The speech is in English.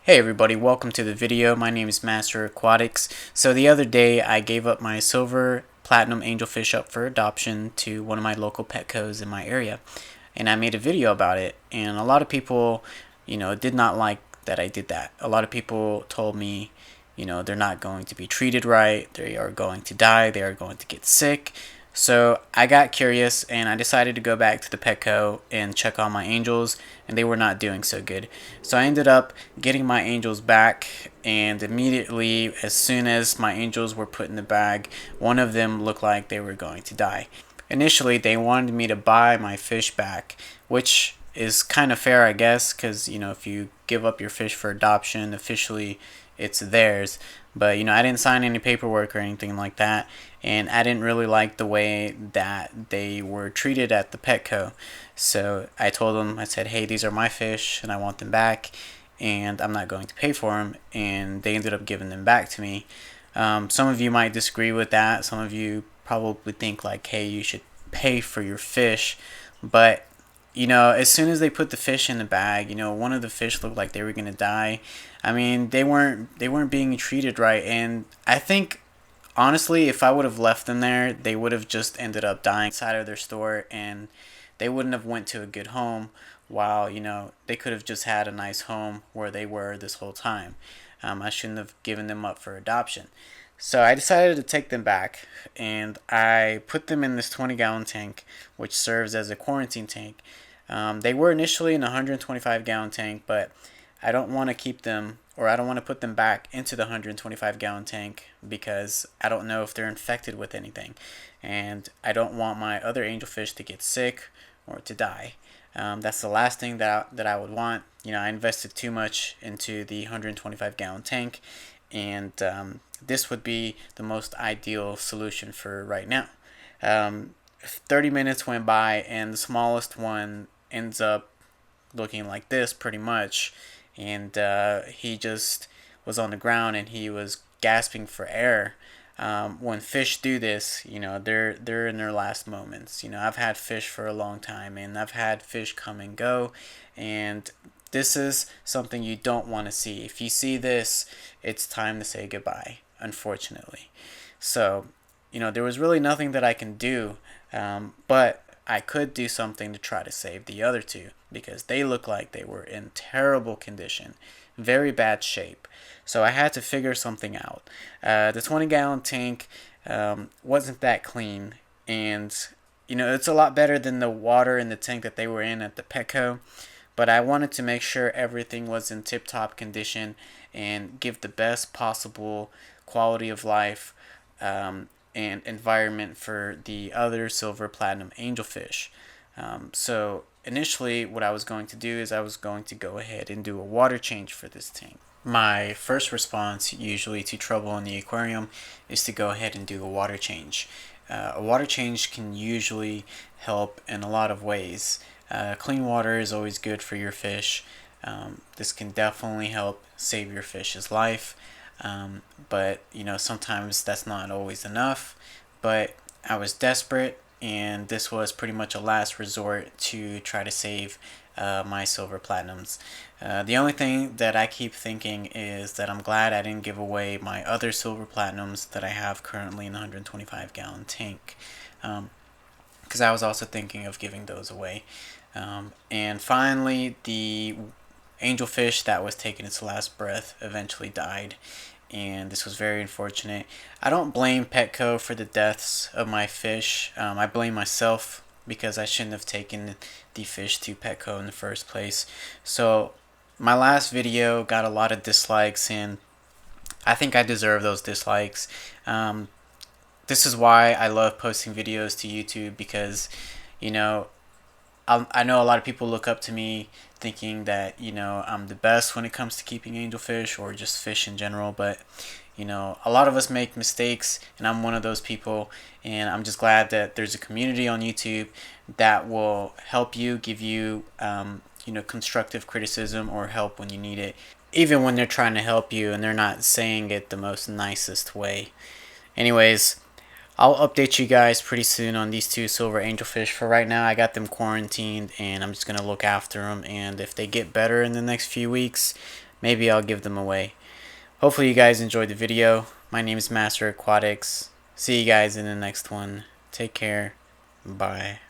Hey everybody, welcome to the video. My name is MasterAquatics. So the other day I gave up my silver platinum angelfish up for adoption to one of my local Petcos in my area. And I made a video about it, and a lot of people, did not like that I did that. A lot of people told me, they're not going to be treated right, they are going to die, they are going to get sick. So I got curious and I decided to go back to the Petco and check on my angels, and they were not doing so good. So I ended up getting my angels back, and immediately, as soon as my angels were put in the bag, one of them looked like they were going to die. Initially, they wanted me to buy my fish back, which is kind of fair, I guess, because if you give up your fish for adoption, officially it's theirs. But I didn't sign any paperwork or anything like that, and I didn't really like the way that they were treated at the Petco. So I told them, I said, hey, these are my fish and I want them back, and I'm not going to pay for them. And they ended up giving them back to me. Some of you might disagree with that. Some of you probably think like, hey, you should pay for your fish. But as soon as they put the fish in the bag, one of the fish looked like they were gonna die. I mean, they weren't being treated right, and I think honestly, if I would have left them there, they would have just ended up dying inside of their store, and they wouldn't have went to a good home. While they could have just had a nice home where they were this whole time. I shouldn't have given them up for adoption. So I decided to take them back, and I put them in this 20-gallon tank, which serves as a quarantine tank. They were initially in a 125-gallon tank, but I don't want to keep them, or I don't want to put them back into the 125-gallon tank because I don't know if they're infected with anything, and I don't want my other angelfish to get sick or to die. That's the last thing that I would want. I invested too much into the 125-gallon tank, and this would be the most ideal solution for right now. 30 minutes went by, and the smallest one ends up looking like this pretty much, and he just was on the ground and he was gasping for air. When fish do this, they're in their last moments. I've had fish for a long time, and I've had fish come and go, and this is something you don't want to see. If you see this, it's time to say goodbye, unfortunately. So, there was really nothing that I can do, but I could do something to try to save the other two because they look like they were in terrible condition, very bad shape. So I had to figure something out. The 20-gallon tank wasn't that clean, and it's a lot better than the water in the tank that they were in at the Petco. But I wanted to make sure everything was in tip-top condition and give the best possible quality of life and environment for the other silver platinum angelfish. So initially what I was going to do is I was going to go ahead and do a water change for this tank. My first response usually to trouble in the aquarium is to go ahead and do a water change. A water change can usually help in a lot of ways. Clean water is always good for your fish. This can definitely help save your fish's life. But sometimes that's not always enough. But I was desperate, and this was pretty much a last resort to try to save my silver platinums. The only thing that I keep thinking is that I'm glad I didn't give away my other silver platinums that I have currently in the 125-gallon tank, because I was also thinking of giving those away. And finally, the angelfish that was taking its last breath eventually died, and this was very unfortunate. I don't blame Petco for the deaths of my fish. I blame myself because I shouldn't have taken the fish to Petco in the first place. So my last video got a lot of dislikes, and I think I deserve those dislikes. This is why I love posting videos to YouTube, because I know a lot of people look up to me thinking that I'm the best when it comes to keeping angelfish or just fish in general, but a lot of us make mistakes, and I'm one of those people, and I'm just glad that there's a community on YouTube that will help you, give you constructive criticism or help when you need it, even when they're trying to help you and they're not saying it the most nicest way. Anyways, I'll update you guys pretty soon on these two silver angelfish. For right now, I got them quarantined, and I'm just going to look after them, and if they get better in the next few weeks, maybe I'll give them away. Hopefully you guys enjoyed the video. My name is MasterAquatics. See you guys in the next one. Take care. Bye.